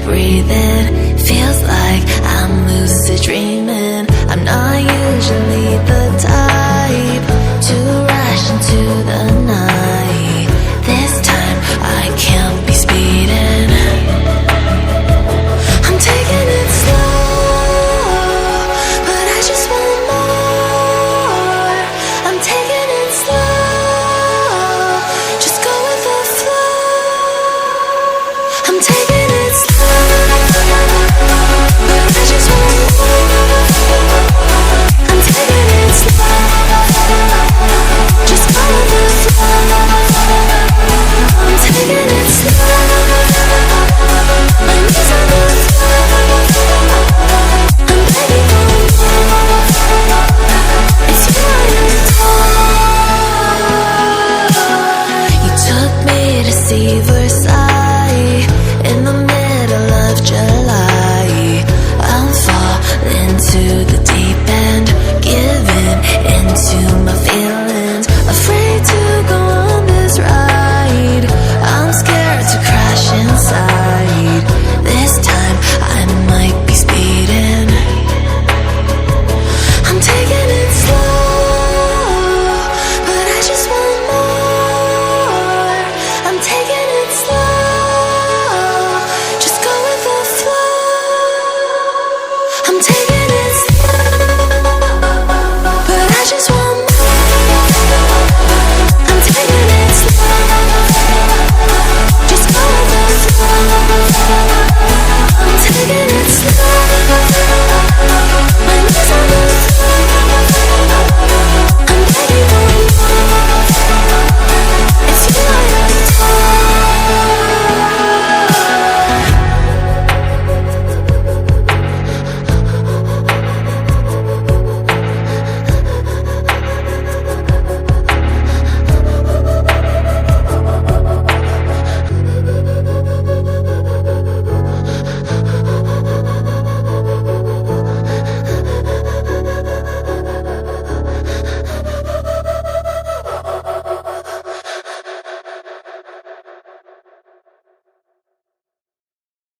breathing. Feels like I'm lucid dreaming. I'm not usually the type to rush into the night. This time I can't be speeding. I'm taking it slow, but I just want more. I'm taking it slow, just go with the flow. I'm taking it slow, but I just want more. I'm taking it slow, just go with the flow. I'm taking it slow, my knees on the floor. I'm begging for more. It's you I adore. You took me to see the